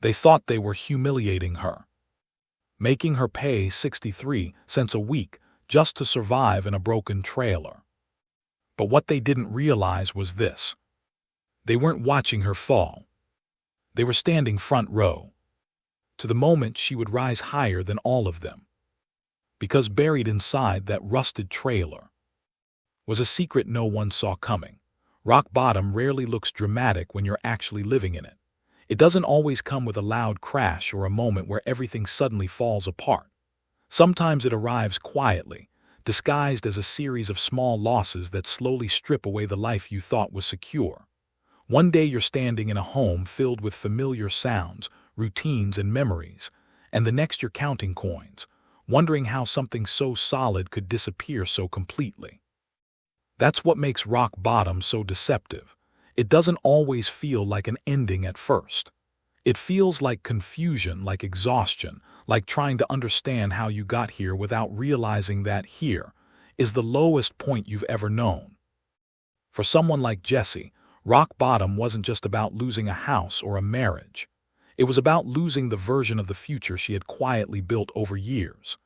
They thought they were humiliating her, making her pay 63 cents a week just to survive in a broken trailer. But what they didn't realize was this. They weren't watching her fall. They were standing front row to the moment she would rise higher than all of them. Because buried inside that rusted trailer was a secret no one saw coming. Rock bottom rarely looks dramatic when you're actually living in it. It doesn't always come with a loud crash or a moment where everything suddenly falls apart. Sometimes it arrives quietly, disguised as a series of small losses that slowly strip away the life you thought was secure. One day you're standing in a home filled with familiar sounds, routines, and memories, and the next you're counting coins, wondering how something so solid could disappear so completely. That's what makes rock bottom so deceptive. It doesn't always feel like an ending at first. It feels like confusion, like exhaustion, like trying to understand how you got here without realizing that here is the lowest point you've ever known. For someone like Jessie, rock bottom wasn't just about losing a house or a marriage. It was about losing the version of the future she had quietly built over years.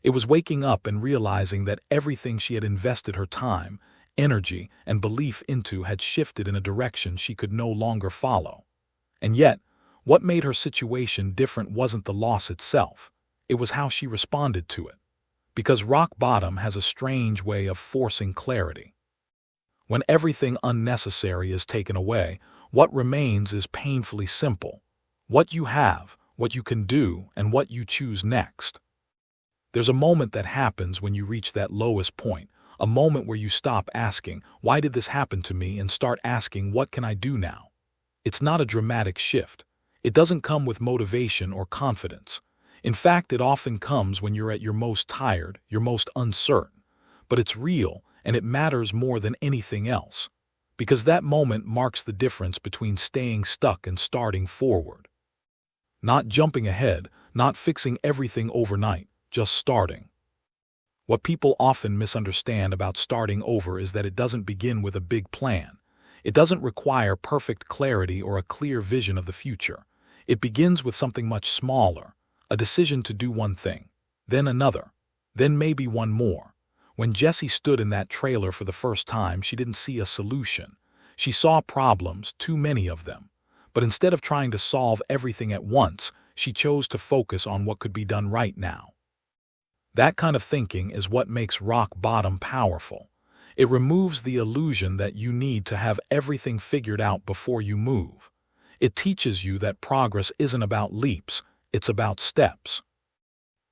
It was waking up and realizing that everything she had invested her time, energy, and belief into had shifted in a direction she could no longer follow. And yet, what made her situation different wasn't the loss itself. It was how she responded to it. Because rock bottom has a strange way of forcing clarity. When everything unnecessary is taken away, what remains is painfully simple. What you have, what you can do, and what you choose next. There's a moment that happens when you reach that lowest point, a moment where you stop asking, "Why did this happen to me?" and start asking, "What can I do now?" It's not a dramatic shift. It doesn't come with motivation or confidence. In fact, it often comes when you're at your most tired, your most uncertain. But it's real, and it matters more than anything else. Because that moment marks the difference between staying stuck and starting forward. Not jumping ahead, not fixing everything overnight, just starting. What people often misunderstand about starting over is that it doesn't begin with a big plan. It doesn't require perfect clarity or a clear vision of the future. It begins with something much smaller, a decision to do one thing, then another, then maybe one more. When Jessie stood in that trailer for the first time, she didn't see a solution. She saw problems, too many of them. But instead of trying to solve everything at once, she chose to focus on what could be done right now. That kind of thinking is what makes rock bottom powerful. It removes the illusion that you need to have everything figured out before you move. It teaches you that progress isn't about leaps, it's about steps.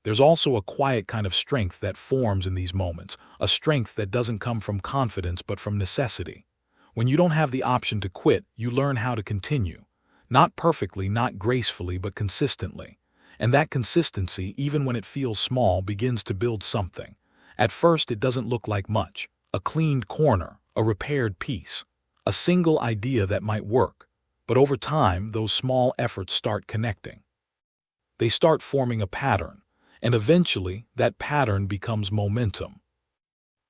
There's also a quiet kind of strength that forms in these moments, a strength that doesn't come from confidence but from necessity. When you don't have the option to quit, you learn how to continue. Not perfectly, not gracefully, but consistently. And that consistency, even when it feels small, begins to build something. At first, it doesn't look like much. A cleaned corner, a repaired piece, a single idea that might work. But over time, those small efforts start connecting. They start forming a pattern, and eventually, that pattern becomes momentum.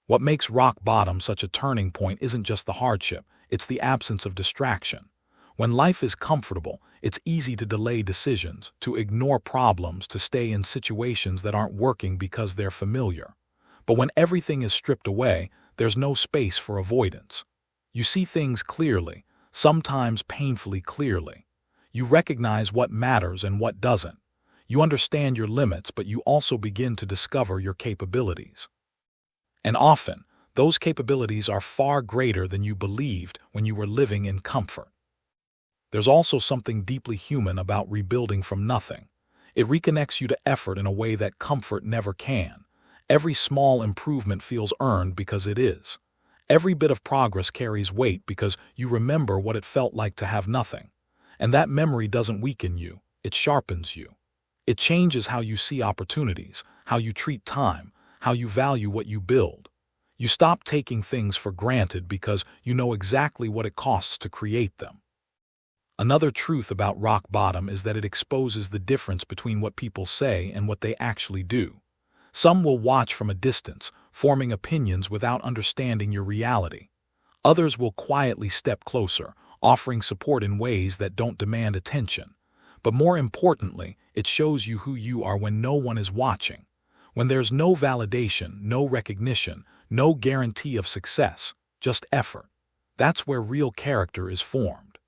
What makes rock bottom such a turning point isn't just the hardship, it's the absence of distraction. When life is comfortable, it's easy to delay decisions, to ignore problems, to stay in situations that aren't working because they're familiar. But when everything is stripped away, there's no space for avoidance. You see things clearly, sometimes painfully clearly. You recognize what matters and what doesn't. You understand your limits, but you also begin to discover your capabilities. And often, those capabilities are far greater than you believed when you were living in comfort. There's also something deeply human about rebuilding from nothing. It reconnects you to effort in a way that comfort never can. Every small improvement feels earned because it is. Every bit of progress carries weight because you remember what it felt like to have nothing. And that memory doesn't weaken you, it sharpens you. It changes how you see opportunities, how you treat time, how you value what you build. You stop taking things for granted because you know exactly what it costs to create them. Another truth about rock bottom is that it exposes the difference between what people say and what they actually do. Some will watch from a distance, forming opinions without understanding your reality. Others will quietly step closer, offering support in ways that don't demand attention. But more importantly, it shows you who you are when no one is watching. When there's no validation, no recognition, no guarantee of success, just effort. That's where real character is formed.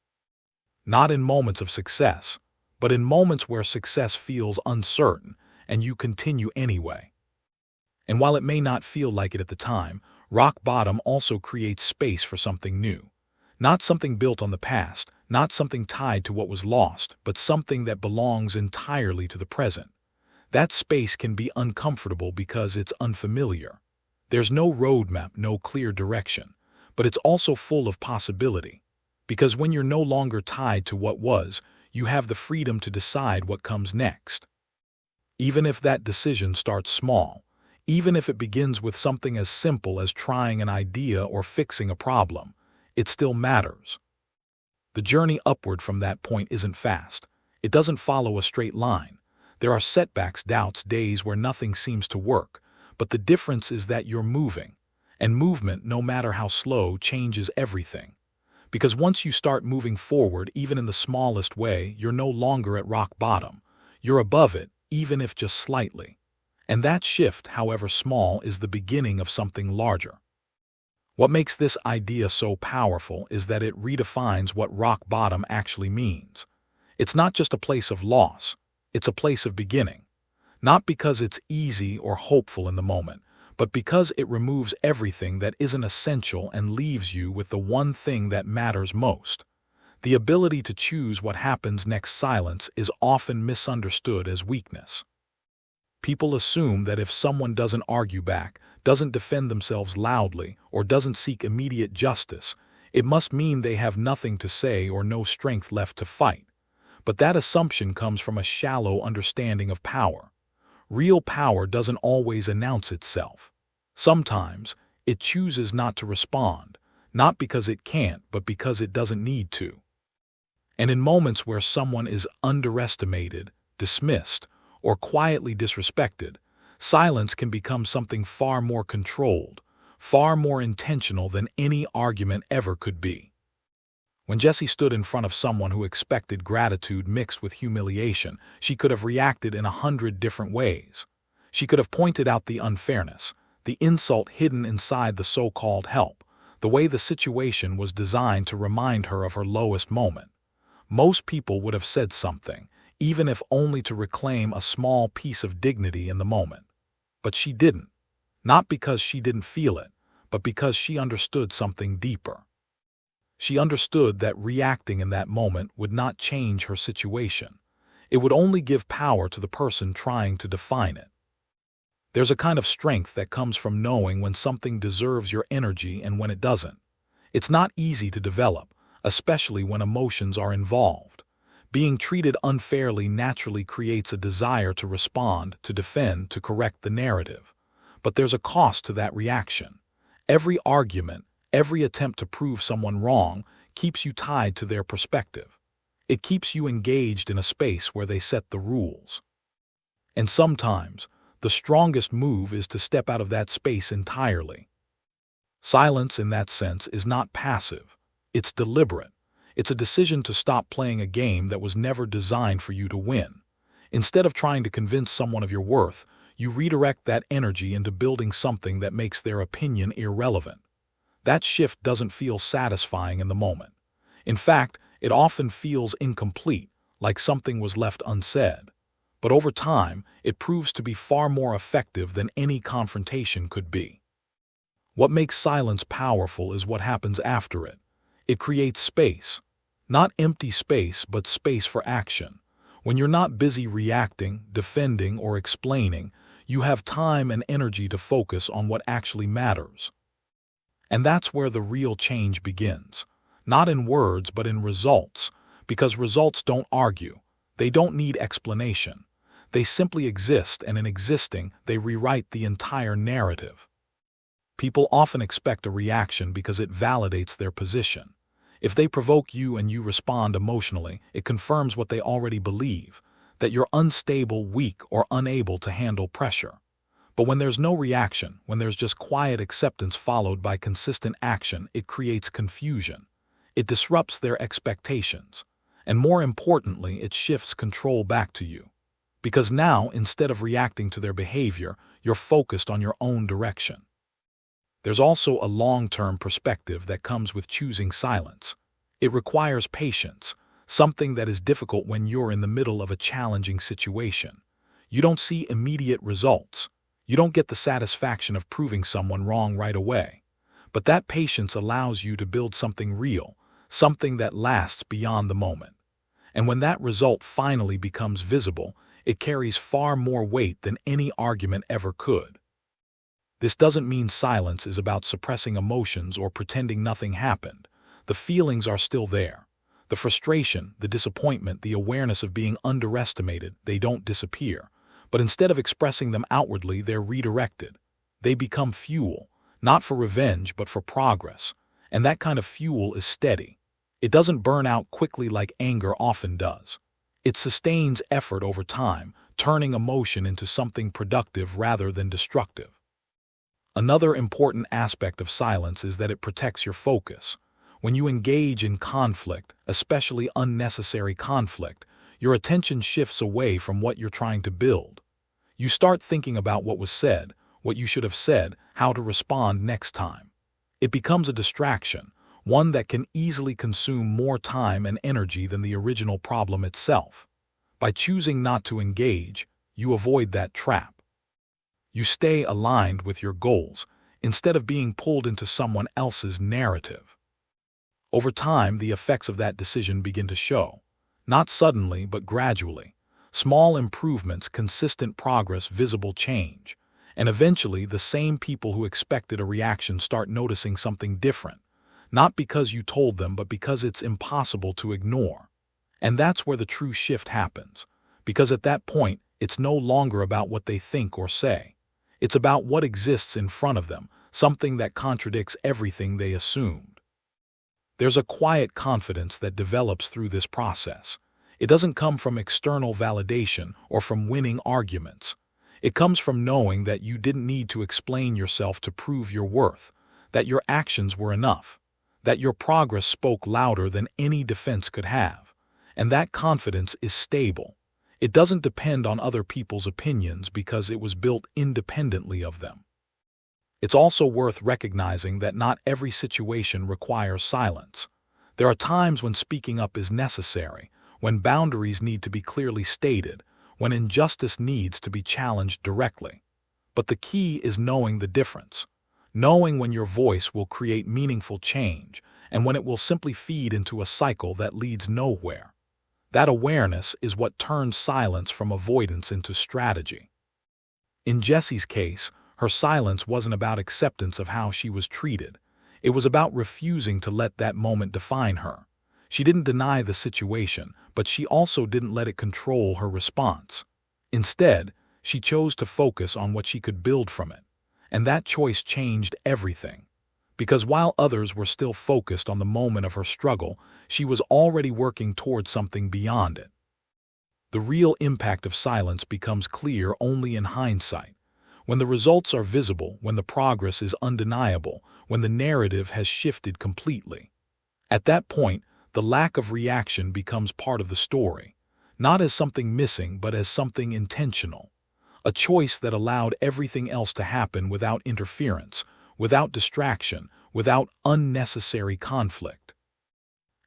Not in moments of success, but in moments where success feels uncertain and you continue anyway. And while it may not feel like it at the time, rock bottom also creates space for something new. Not something built on the past, not something tied to what was lost, but something that belongs entirely to the present. That space can be uncomfortable because it's unfamiliar. There's no roadmap, no clear direction, but it's also full of possibility. Because when you're no longer tied to what was, you have the freedom to decide what comes next. Even if that decision starts small, even if it begins with something as simple as trying an idea or fixing a problem, it still matters. The journey upward from that point isn't fast. It doesn't follow a straight line. There are setbacks, doubts, days where nothing seems to work, but the difference is that you're moving. And movement, no matter how slow, changes everything. Because once you start moving forward, even in the smallest way, you're no longer at rock bottom. You're above it, even if just slightly. And that shift, however small, is the beginning of something larger. What makes this idea so powerful is that it redefines what rock bottom actually means. It's not just a place of loss, it's a place of beginning. Not because it's easy or hopeful in the moment, but because it removes everything that isn't essential and leaves you with the one thing that matters most. The ability to choose what happens next. Silence is often misunderstood as weakness. People assume that if someone doesn't argue back, doesn't defend themselves loudly, or doesn't seek immediate justice, it must mean they have nothing to say or no strength left to fight. But that assumption comes from a shallow understanding of power. Real power doesn't always announce itself. Sometimes, it chooses not to respond, not because it can't, but because it doesn't need to. And in moments where someone is underestimated, dismissed, or quietly disrespected, silence can become something far more controlled, far more intentional than any argument ever could be. When Jessie stood in front of someone who expected gratitude mixed with humiliation, she could have reacted in 100 different ways. She could have pointed out the unfairness, the insult hidden inside the so-called help, the way the situation was designed to remind her of her lowest moment. Most people would have said something, even if only to reclaim a small piece of dignity in the moment. But she didn't. Not because she didn't feel it, but because she understood something deeper. She understood that reacting in that moment would not change her situation. It would only give power to the person trying to define it. There's a kind of strength that comes from knowing when something deserves your energy and when it doesn't. It's not easy to develop, especially when emotions are involved. Being treated unfairly naturally creates a desire to respond, to defend, to correct the narrative. But there's a cost to that reaction. Every argument, every attempt to prove someone wrong keeps you tied to their perspective. It keeps you engaged in a space where they set the rules. And sometimes, the strongest move is to step out of that space entirely. Silence, in that sense, is not passive. It's deliberate. It's a decision to stop playing a game that was never designed for you to win. Instead of trying to convince someone of your worth, you redirect that energy into building something that makes their opinion irrelevant. That shift doesn't feel satisfying in the moment. In fact, it often feels incomplete, like something was left unsaid. But over time, it proves to be far more effective than any confrontation could be. What makes silence powerful is what happens after it. It creates space. Not empty space, but space for action. When you're not busy reacting, defending, or explaining, you have time and energy to focus on what actually matters. And that's where the real change begins. Not in words, but in results. Because results don't argue. They don't need explanation. They simply exist, and in existing, they rewrite the entire narrative. People often expect a reaction because it validates their position. If they provoke you and you respond emotionally, it confirms what they already believe, that you're unstable, weak, or unable to handle pressure. But when there's no reaction, when there's just quiet acceptance followed by consistent action, it creates confusion. It disrupts their expectations. And more importantly, it shifts control back to you. Because now, instead of reacting to their behavior, you're focused on your own direction. There's also a long-term perspective that comes with choosing silence. It requires patience, something that is difficult when you're in the middle of a challenging situation. You don't see immediate results. You don't get the satisfaction of proving someone wrong right away. But that patience allows you to build something real, something that lasts beyond the moment. And when that result finally becomes visible, it carries far more weight than any argument ever could. This doesn't mean silence is about suppressing emotions or pretending nothing happened. The feelings are still there. The frustration, the disappointment, the awareness of being underestimated, they don't disappear. But instead of expressing them outwardly, they're redirected. They become fuel, not for revenge, but for progress. And that kind of fuel is steady. It doesn't burn out quickly like anger often does. It sustains effort over time, turning emotion into something productive rather than destructive. Another important aspect of silence is that it protects your focus. When you engage in conflict, especially unnecessary conflict, your attention shifts away from what you're trying to build. You start thinking about what was said, what you should have said, how to respond next time. It becomes a distraction, one that can easily consume more time and energy than the original problem itself. By choosing not to engage, you avoid that trap. You stay aligned with your goals, instead of being pulled into someone else's narrative. Over time, the effects of that decision begin to show. Not suddenly, but gradually. Small improvements, consistent progress, visible change. And eventually, the same people who expected a reaction start noticing something different. Not because you told them, but because it's impossible to ignore. And that's where the true shift happens. Because at that point, it's no longer about what they think or say. It's about what exists in front of them, something that contradicts everything they assumed. There's a quiet confidence that develops through this process. It doesn't come from external validation or from winning arguments. It comes from knowing that you didn't need to explain yourself to prove your worth, that your actions were enough, that your progress spoke louder than any defense could have. And that confidence is stable. It doesn't depend on other people's opinions because it was built independently of them. It's also worth recognizing that not every situation requires silence. There are times when speaking up is necessary, when boundaries need to be clearly stated, when injustice needs to be challenged directly. But the key is knowing the difference, knowing when your voice will create meaningful change and when it will simply feed into a cycle that leads nowhere. That awareness is what turns silence from avoidance into strategy. In Jessie's case, her silence wasn't about acceptance of how she was treated. It was about refusing to let that moment define her. She didn't deny the situation, but she also didn't let it control her response. Instead, she chose to focus on what she could build from it. And that choice changed everything. Because while others were still focused on the moment of her struggle, she was already working towards something beyond it. The real impact of silence becomes clear only in hindsight. When the results are visible, when the progress is undeniable, when the narrative has shifted completely. At that point, the lack of reaction becomes part of the story, not as something missing, but as something intentional. A choice that allowed everything else to happen without interference, without distraction, without unnecessary conflict.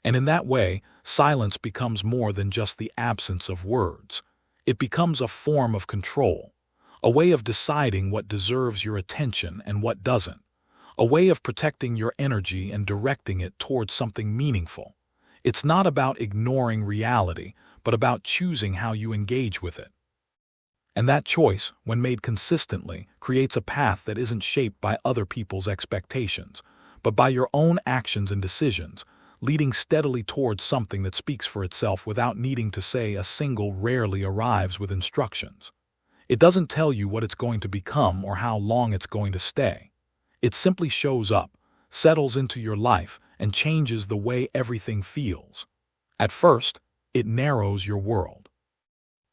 And in that way, silence becomes more than just the absence of words. It becomes a form of control, a way of deciding what deserves your attention and what doesn't, a way of protecting your energy and directing it towards something meaningful. It's not about ignoring reality, but about choosing how you engage with it. And that choice, when made consistently, creates a path that isn't shaped by other people's expectations, but by your own actions and decisions, leading steadily towards something that speaks for itself without needing to say a single rarely arrives with instructions. It doesn't tell you what it's going to become or how long it's going to stay. It simply shows up, settles into your life, and changes the way everything feels. At first, it narrows your world.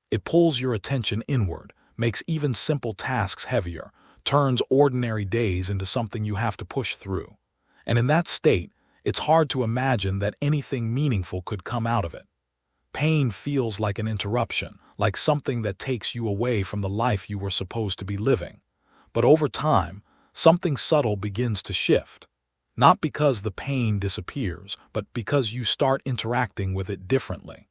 It pulls your attention inward, makes even simple tasks heavier, turns ordinary days into something you have to push through. And in that state, it's hard to imagine that anything meaningful could come out of it. Pain feels like an interruption, like something that takes you away from the life you were supposed to be living. But over time, something subtle begins to shift. Not because the pain disappears, but because you start interacting with it differently.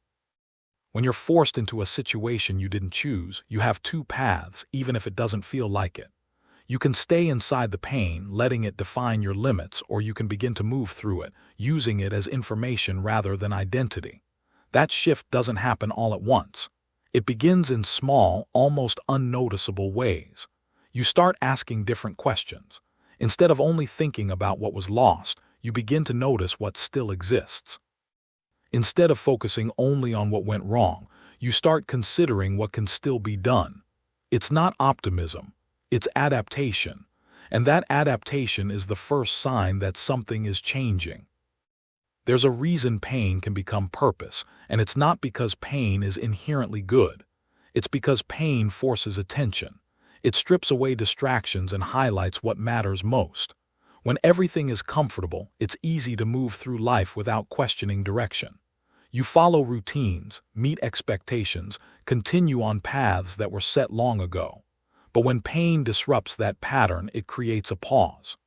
When you're forced into a situation you didn't choose, you have two paths, even if it doesn't feel like it. You can stay inside the pain, letting it define your limits, or you can begin to move through it, using it as information rather than identity. That shift doesn't happen all at once. It begins in small, almost unnoticeable ways. You start asking different questions. Instead of only thinking about what was lost, you begin to notice what still exists. Instead of focusing only on what went wrong, you start considering what can still be done. It's not optimism, it's adaptation. And that adaptation is the first sign that something is changing. There's a reason pain can become purpose, and it's not because pain is inherently good. It's because pain forces attention. It strips away distractions and highlights what matters most. When everything is comfortable, it's easy to move through life without questioning direction. You follow routines, meet expectations, continue on paths that were set long ago. But when pain disrupts that pattern, it creates a pause.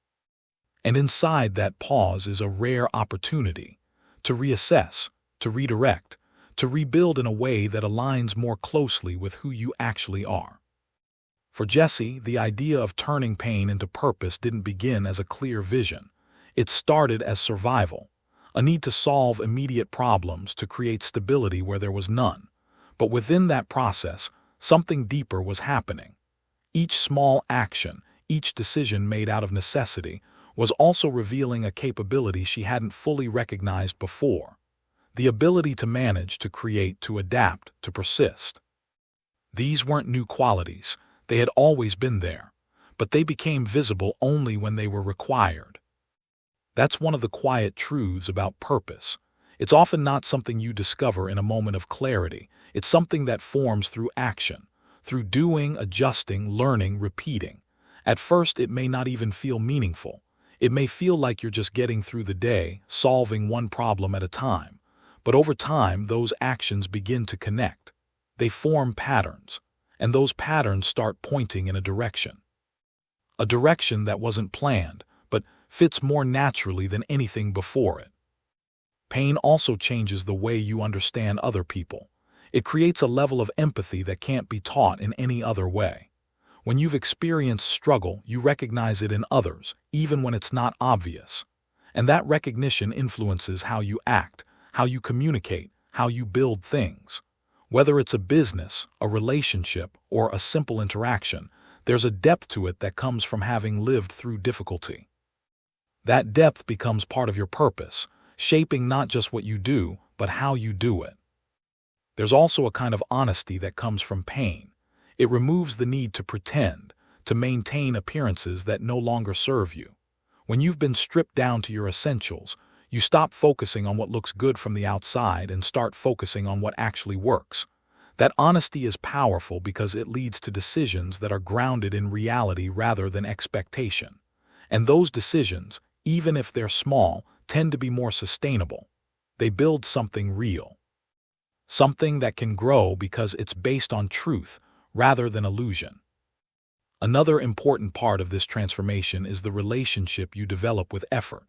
And inside that pause is a rare opportunity to reassess, to redirect, to rebuild in a way that aligns more closely with who you actually are. For Jesse, the idea of turning pain into purpose didn't begin as a clear vision. It started as survival, a need to solve immediate problems, to create stability where there was none. But within that process, something deeper was happening. Each small action, each decision made out of necessity, was also revealing a capability she hadn't fully recognized before. The ability to manage, to create, to adapt, to persist. These weren't new qualities. They had always been there, but they became visible only when they were required. That's one of the quiet truths about purpose. It's often not something you discover in a moment of clarity. It's something that forms through action, through doing, adjusting, learning, repeating. At first, it may not even feel meaningful. It may feel like you're just getting through the day, solving one problem at a time. But over time, those actions begin to connect. They form patterns, and those patterns start pointing in a direction. A direction that wasn't planned, but fits more naturally than anything before it. Pain also changes the way you understand other people. It creates a level of empathy that can't be taught in any other way. When you've experienced struggle, you recognize it in others, even when it's not obvious. And that recognition influences how you act, how you communicate, how you build things. Whether it's a business, a relationship, or a simple interaction, there's a depth to it that comes from having lived through difficulty. That depth becomes part of your purpose, shaping not just what you do, but how you do it. There's also a kind of honesty that comes from pain. It removes the need to pretend, to maintain appearances that no longer serve you. When you've been stripped down to your essentials, you stop focusing on what looks good from the outside and start focusing on what actually works. That honesty is powerful because it leads to decisions that are grounded in reality rather than expectation. And those decisions, even if they're small, tend to be more sustainable. They build something real. Something that can grow because it's based on truth rather than illusion. Another important part of this transformation is the relationship you develop with effort.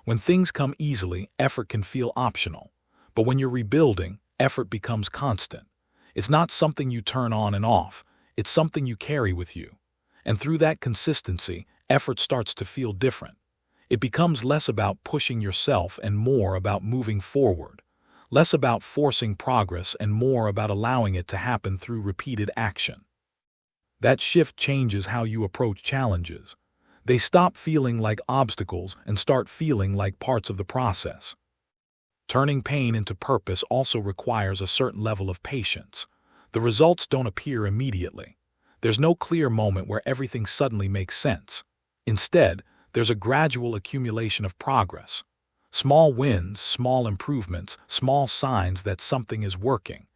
When things come easily, effort can feel optional. But when you're rebuilding, effort becomes constant. It's not something you turn on and off. It's something you carry with you. And through that consistency, effort starts to feel different. It becomes less about pushing yourself and more about moving forward. Less about forcing progress and more about allowing it to happen through repeated action. That shift changes how you approach challenges. They stop feeling like obstacles and start feeling like parts of the process. Turning pain into purpose also requires a certain level of patience. The results don't appear immediately. There's no clear moment where everything suddenly makes sense. Instead, there's a gradual accumulation of progress. Small wins, small improvements, small signs that something is working.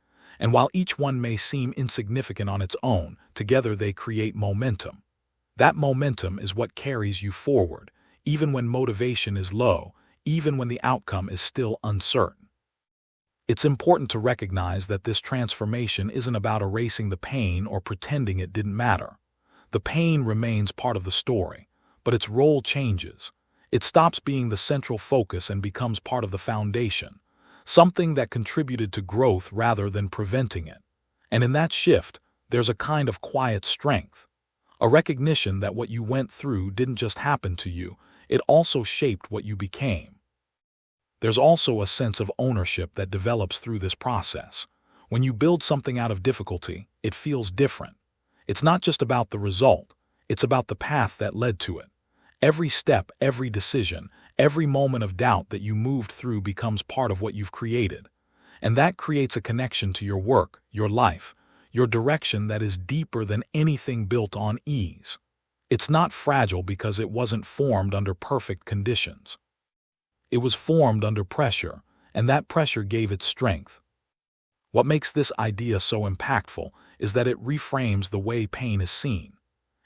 And while each one may seem insignificant on its own, together they create momentum. That momentum is what carries you forward, even when motivation is low, even when the outcome is still uncertain. It's important to recognize that this transformation isn't about erasing the pain or pretending it didn't matter. The pain remains part of the story, but its role changes. It stops being the central focus and becomes part of the foundation, something that contributed to growth rather than preventing it. And in that shift, there's a kind of quiet strength, a recognition that what you went through didn't just happen to you, it also shaped what you became. There's also a sense of ownership that develops through this process. When you build something out of difficulty, it feels different. It's not just about the result, it's about the path that led to it. Every step, every decision, every moment of doubt that you moved through becomes part of what you've created. And that creates a connection to your work, your life, your direction that is deeper than anything built on ease. It's not fragile because it wasn't formed under perfect conditions. It was formed under pressure, and that pressure gave it strength. What makes this idea so impactful is that it reframes the way pain is seen.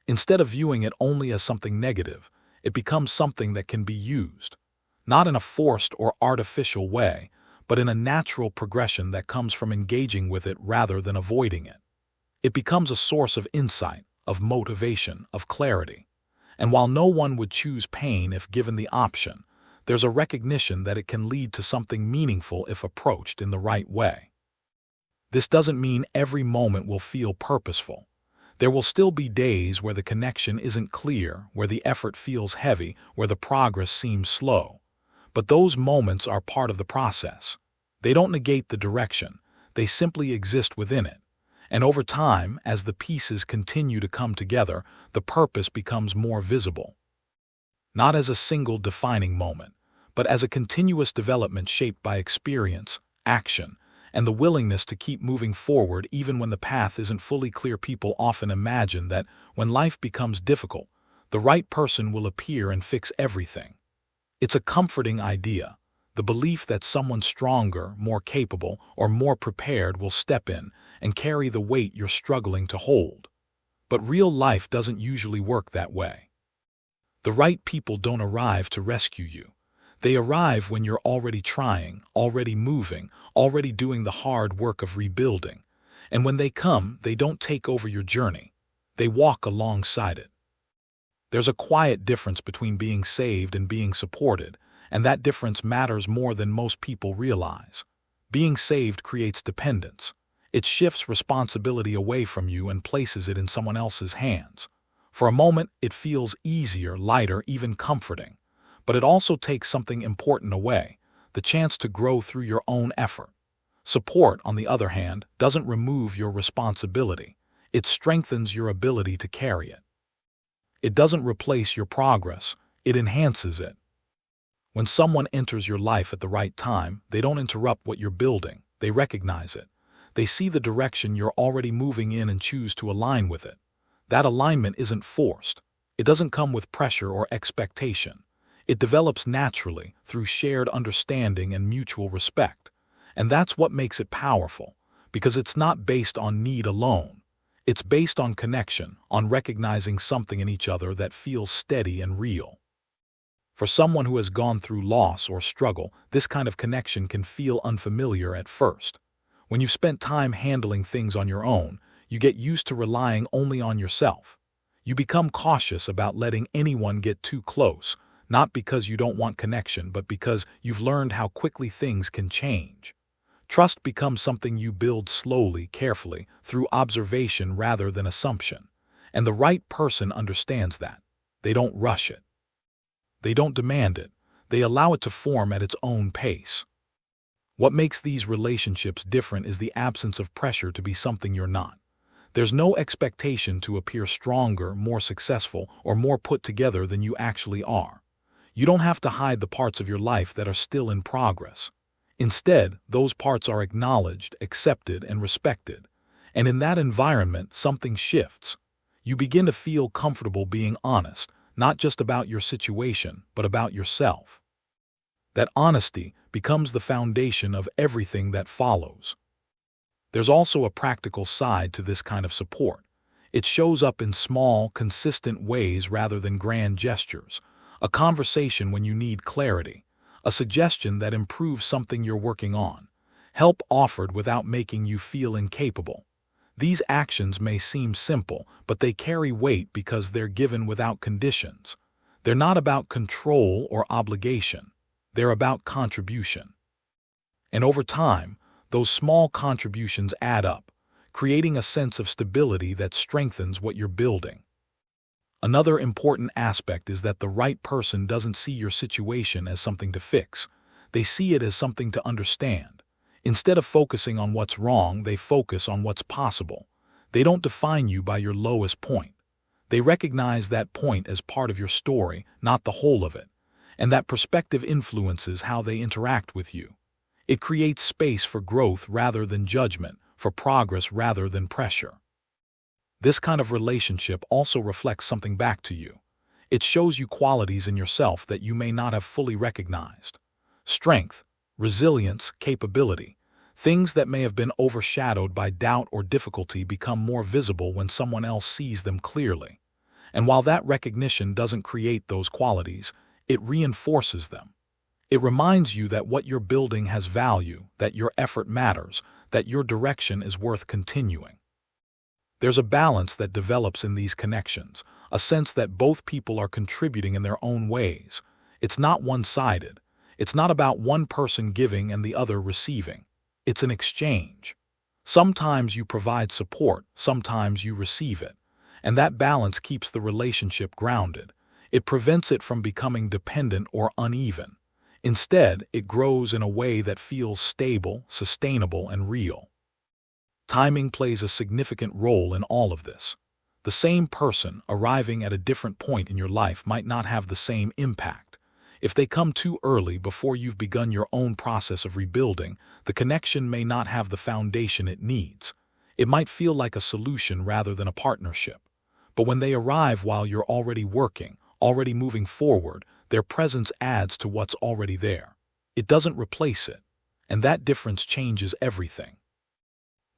Instead of viewing it only as something negative, it becomes something that can be used, not in a forced or artificial way, but in a natural progression that comes from engaging with it rather than avoiding it. It becomes a source of insight, of motivation, of clarity. And while no one would choose pain if given the option, there's a recognition that it can lead to something meaningful if approached in the right way. This doesn't mean every moment will feel purposeful. There will still be days where the connection isn't clear, where the effort feels heavy, where the progress seems slow. But those moments are part of the process. They don't negate the direction, they simply exist within it. And over time, as the pieces continue to come together, the purpose becomes more visible. Not as a single defining moment, but as a continuous development shaped by experience, action, and the willingness to keep moving forward even when the path isn't fully clear. People often imagine that when life becomes difficult, the right person will appear and fix everything. It's a comforting idea, the belief that someone stronger, more capable, or more prepared will step in and carry the weight you're struggling to hold. But real life doesn't usually work that way. The right people don't arrive to rescue you. They arrive when you're already trying, already moving, already doing the hard work of rebuilding. And when they come, they don't take over your journey. They walk alongside it. There's a quiet difference between being saved and being supported, and that difference matters more than most people realize. Being saved creates dependence. It shifts responsibility away from you and places it in someone else's hands. For a moment, it feels easier, lighter, even comforting. But it also takes something important away, the chance to grow through your own effort. Support, on the other hand, doesn't remove your responsibility. It strengthens your ability to carry it. It doesn't replace your progress, it enhances it. When someone enters your life at the right time, they don't interrupt what you're building, they recognize it. They see the direction you're already moving in and choose to align with it. That alignment isn't forced. It doesn't come with pressure or expectation. It develops naturally through shared understanding and mutual respect. And that's what makes it powerful, because it's not based on need alone. It's based on connection, on recognizing something in each other that feels steady and real. For someone who has gone through loss or struggle, this kind of connection can feel unfamiliar at first. When you've spent time handling things on your own, you get used to relying only on yourself. You become cautious about letting anyone get too close, not because you don't want connection, but because you've learned how quickly things can change. Trust becomes something you build slowly, carefully, through observation rather than assumption. And the right person understands that. They don't rush it. They don't demand it. They allow it to form at its own pace. What makes these relationships different is the absence of pressure to be something you're not. There's no expectation to appear stronger, more successful, or more put together than you actually are. You don't have to hide the parts of your life that are still in progress. Instead, those parts are acknowledged, accepted, and respected. And in that environment, something shifts. You begin to feel comfortable being honest, not just about your situation, but about yourself. That honesty becomes the foundation of everything that follows. There's also a practical side to this kind of support. It shows up in small, consistent ways rather than grand gestures. A conversation when you need clarity, a suggestion that improves something you're working on, help offered without making you feel incapable. These actions may seem simple, but they carry weight because they're given without conditions. They're not about control or obligation. They're about contribution. And over time, those small contributions add up, creating a sense of stability that strengthens what you're building. Another important aspect is that the right person doesn't see your situation as something to fix. They see it as something to understand. Instead of focusing on what's wrong, they focus on what's possible. They don't define you by your lowest point. They recognize that point as part of your story, not the whole of it. And that perspective influences how they interact with you. It creates space for growth rather than judgment, for progress rather than pressure. This kind of relationship also reflects something back to you. It shows you qualities in yourself that you may not have fully recognized. Strength, resilience, capability. Things that may have been overshadowed by doubt or difficulty become more visible when someone else sees them clearly. And while that recognition doesn't create those qualities, it reinforces them. It reminds you that what you're building has value, that your effort matters, that your direction is worth continuing. There's a balance that develops in these connections, a sense that both people are contributing in their own ways. It's not one-sided. It's not about one person giving and the other receiving. It's an exchange. Sometimes you provide support, sometimes you receive it. And that balance keeps the relationship grounded. It prevents it from becoming dependent or uneven. Instead, it grows in a way that feels stable, sustainable, and real. Timing plays a significant role in all of this. The same person arriving at a different point in your life might not have the same impact. If they come too early before you've begun your own process of rebuilding, the connection may not have the foundation it needs. It might feel like a solution rather than a partnership. But when they arrive while you're already working, already moving forward, their presence adds to what's already there. It doesn't replace it, and that difference changes everything.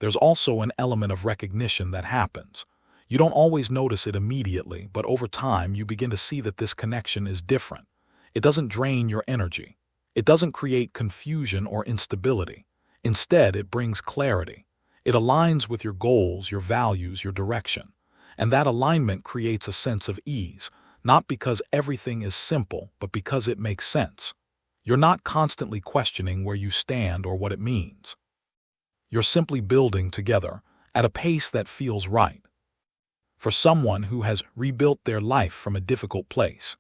There's also an element of recognition that happens. You don't always notice it immediately, but over time you begin to see that this connection is different. It doesn't drain your energy. It doesn't create confusion or instability. Instead, it brings clarity. It aligns with your goals, your values, your direction. And that alignment creates a sense of ease, not because everything is simple, but because it makes sense. You're not constantly questioning where you stand or what it means. You're simply building together at a pace that feels right. For someone who has rebuilt their life from a difficult place,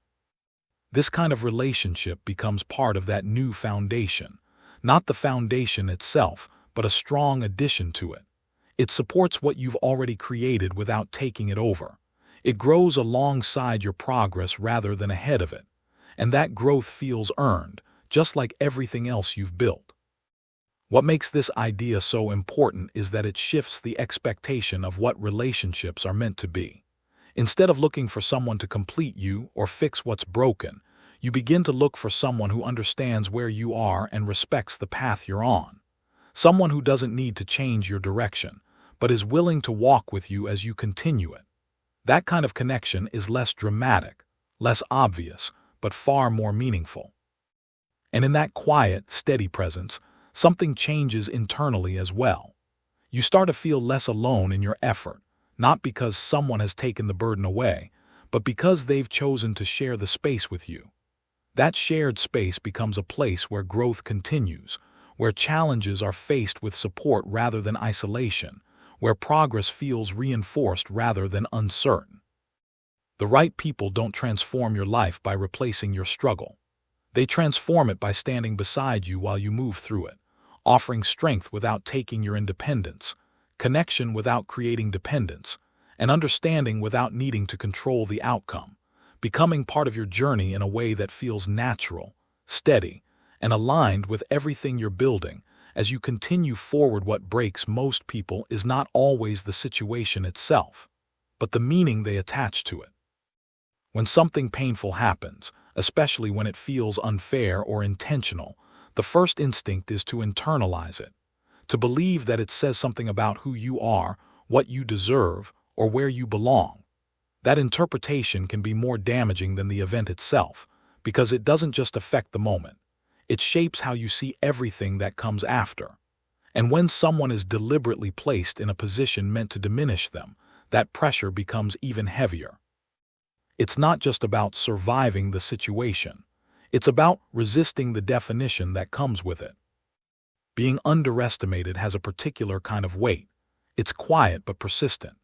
this kind of relationship becomes part of that new foundation, not the foundation itself, but a strong addition to it. It supports what you've already created without taking it over. It grows alongside your progress rather than ahead of it. And that growth feels earned, just like everything else you've built. What makes this idea so important is that it shifts the expectation of what relationships are meant to be. Instead of looking for someone to complete you or fix what's broken, you begin to look for someone who understands where you are and respects the path you're on. Someone who doesn't need to change your direction, but is willing to walk with you as you continue it. That kind of connection is less dramatic, less obvious, but far more meaningful. And in that quiet, steady presence, something changes internally as well. You start to feel less alone in your effort, not because someone has taken the burden away, but because they've chosen to share the space with you. That shared space becomes a place where growth continues, where challenges are faced with support rather than isolation, where progress feels reinforced rather than uncertain. The right people don't transform your life by replacing your struggle. They transform it by standing beside you while you move through it, offering strength without taking your independence, connection without creating dependence, and understanding without needing to control the outcome, becoming part of your journey in a way that feels natural, steady, and aligned with everything you're building. As you continue forward, what breaks most people is not always the situation itself, but the meaning they attach to it. When something painful happens, especially when it feels unfair or intentional, the first instinct is to internalize it, to believe that it says something about who you are, what you deserve, or where you belong. That interpretation can be more damaging than the event itself, because it doesn't just affect the moment. It shapes how you see everything that comes after. And when someone is deliberately placed in a position meant to diminish them, that pressure becomes even heavier. It's not just about surviving the situation. It's about resisting the definition that comes with it. Being underestimated has a particular kind of weight. It's quiet but persistent.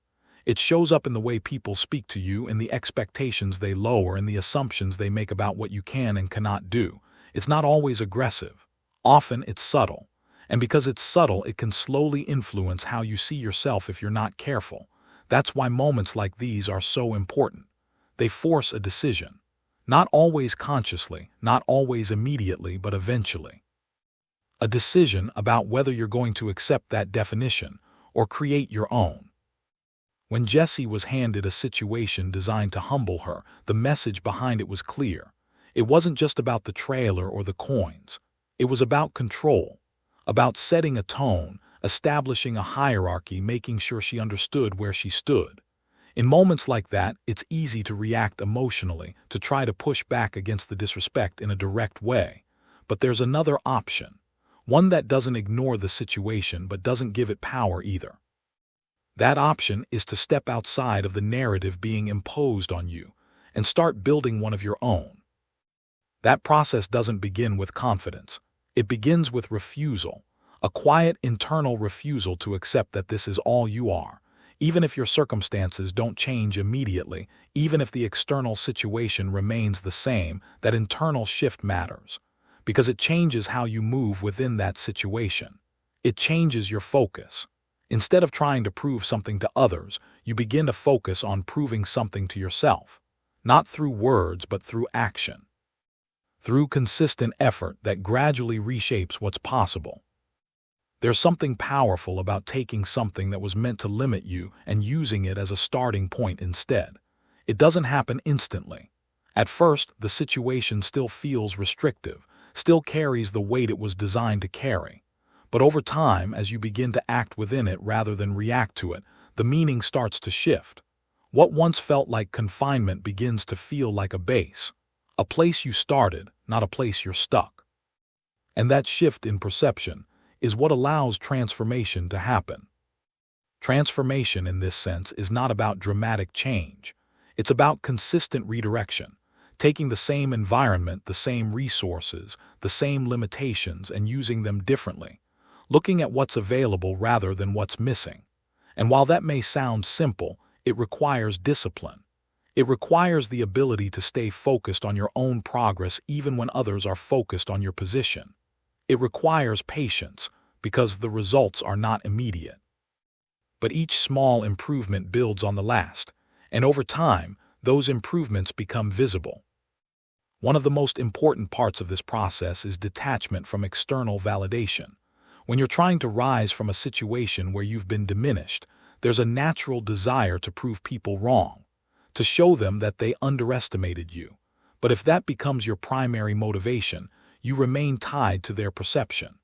It shows up in the way people speak to you, in the expectations they lower, in the assumptions they make about what you can and cannot do. It's not always aggressive. Often it's subtle. And because it's subtle, it can slowly influence how you see yourself if you're not careful. That's why moments like these are so important. They force a decision. Not always consciously, not always immediately, but eventually. A decision about whether you're going to accept that definition or create your own. When Jessie was handed a situation designed to humble her, the message behind it was clear. It wasn't just about the trailer or the coins. It was about control, about setting a tone, establishing a hierarchy, making sure she understood where she stood. In moments like that, it's easy to react emotionally, to try to push back against the disrespect in a direct way. But there's another option, one that doesn't ignore the situation but doesn't give it power either. That option is to step outside of the narrative being imposed on you and start building one of your own. That process doesn't begin with confidence. It begins with refusal, a quiet internal refusal to accept that this is all you are. Even if your circumstances don't change immediately, even if the external situation remains the same, that internal shift matters, because it changes how you move within that situation. It changes your focus. Instead of trying to prove something to others, you begin to focus on proving something to yourself, not through words but through action, through consistent effort that gradually reshapes what's possible. There's something powerful about taking something that was meant to limit you and using it as a starting point instead. It doesn't happen instantly. At first, the situation still feels restrictive, still carries the weight it was designed to carry. But over time, as you begin to act within it rather than react to it, the meaning starts to shift. What once felt like confinement begins to feel like a base, a place you started, not a place you're stuck. And that shift in perception is what allows transformation to happen. Transformation in this sense is not about dramatic change. It's about consistent redirection, taking the same environment, the same resources, the same limitations, and using them differently. Looking at what's available rather than what's missing. And while that may sound simple, it requires discipline. It requires the ability to stay focused on your own progress even when others are focused on your position. It requires patience because the results are not immediate. But each small improvement builds on the last, and over time, those improvements become visible. One of the most important parts of this process is detachment from external validation. When you're trying to rise from a situation where you've been diminished, there's a natural desire to prove people wrong, to show them that they underestimated you. But if that becomes your primary motivation, you remain tied to their perception.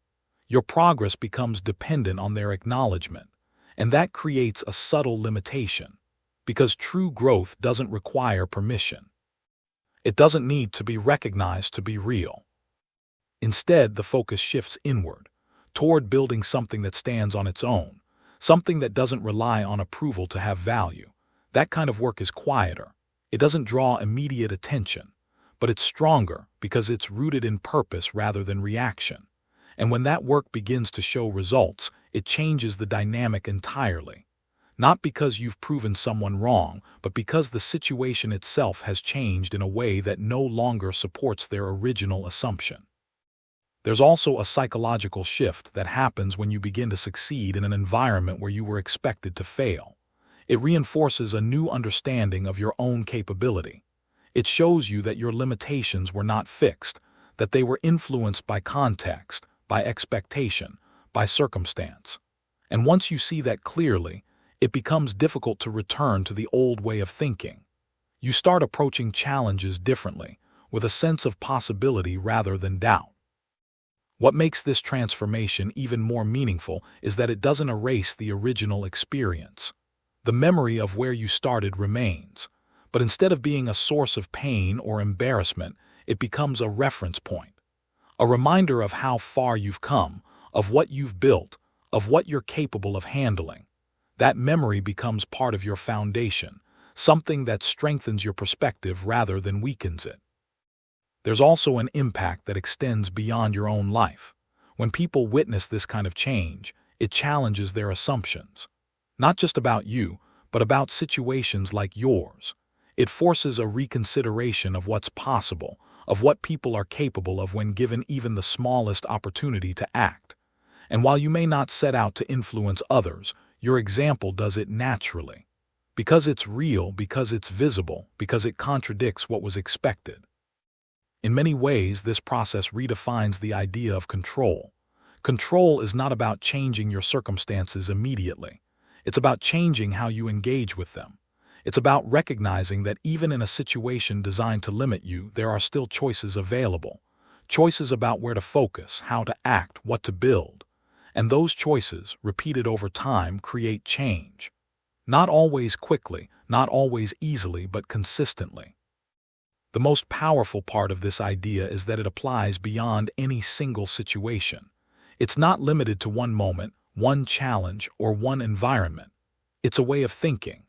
Your progress becomes dependent on their acknowledgement, and that creates a subtle limitation, because true growth doesn't require permission. It doesn't need to be recognized to be real. Instead, the focus shifts inward, toward building something that stands on its own, something that doesn't rely on approval to have value. That kind of work is quieter. It doesn't draw immediate attention, but it's stronger because it's rooted in purpose rather than reaction. And when that work begins to show results, it changes the dynamic entirely. Not because you've proven someone wrong, but because the situation itself has changed in a way that no longer supports their original assumption. There's also a psychological shift that happens when you begin to succeed in an environment where you were expected to fail. It reinforces a new understanding of your own capability. It shows you that your limitations were not fixed, that they were influenced by context, by expectation, by circumstance. And once you see that clearly, it becomes difficult to return to the old way of thinking. You start approaching challenges differently, with a sense of possibility rather than doubt. What makes this transformation even more meaningful is that it doesn't erase the original experience. The memory of where you started remains, but instead of being a source of pain or embarrassment, it becomes a reference point, a reminder of how far you've come, of what you've built, of what you're capable of handling. That memory becomes part of your foundation, something that strengthens your perspective rather than weakens it. There's also an impact that extends beyond your own life. When people witness this kind of change, it challenges their assumptions, not just about you, but about situations like yours. It forces a reconsideration of what's possible, of what people are capable of when given even the smallest opportunity to act. And while you may not set out to influence others, your example does it naturally. Because it's real, because it's visible, because it contradicts what was expected. In many ways, this process redefines the idea of control. Control is not about changing your circumstances immediately. It's about changing how you engage with them. It's about recognizing that even in a situation designed to limit you, there are still choices available. Choices about where to focus, how to act, what to build. And those choices, repeated over time, create change. Not always quickly, not always easily, but consistently. The most powerful part of this idea is that it applies beyond any single situation. It's not limited to one moment, one challenge, or one environment. It's a way of thinking,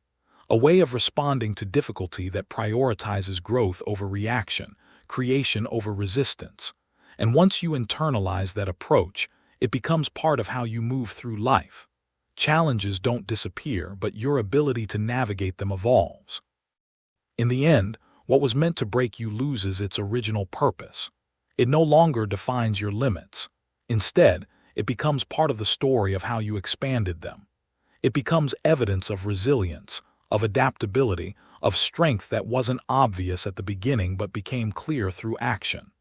a way of responding to difficulty that prioritizes growth over reaction, creation over resistance. And once you internalize that approach, it becomes part of how you move through life. Challenges don't disappear, but your ability to navigate them evolves. In the end, what was meant to break you loses its original purpose. It no longer defines your limits. Instead, it becomes part of the story of how you expanded them. It becomes evidence of resilience, of adaptability, of strength that wasn't obvious at the beginning but became clear through action.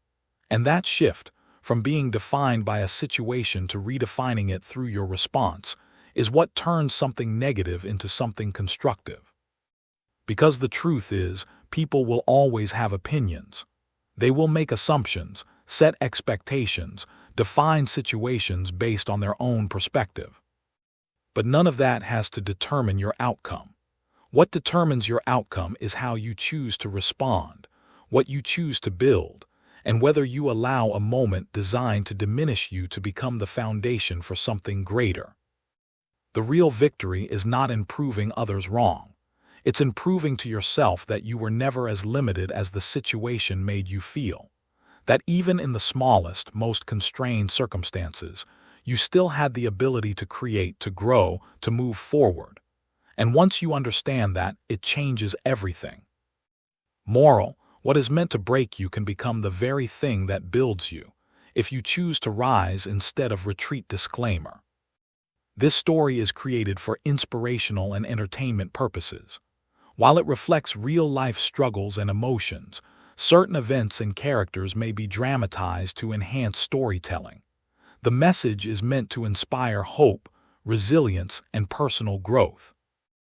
And that shift, from being defined by a situation to redefining it through your response, is what turns something negative into something constructive. Because the truth is, people will always have opinions. They will make assumptions, set expectations, define situations based on their own perspective. But none of that has to determine your outcome. What determines your outcome is how you choose to respond, what you choose to build, and whether you allow a moment designed to diminish you to become the foundation for something greater. The real victory is not in proving others wrong. It's in proving to yourself that you were never as limited as the situation made you feel. That even in the smallest, most constrained circumstances, you still had the ability to create, to grow, to move forward. And once you understand that, it changes everything. Moral: what is meant to break you can become the very thing that builds you, if you choose to rise instead of retreat. Disclaimer: this story is created for inspirational and entertainment purposes. While it reflects real-life struggles and emotions, certain events and characters may be dramatized to enhance storytelling. The message is meant to inspire hope, resilience, and personal growth.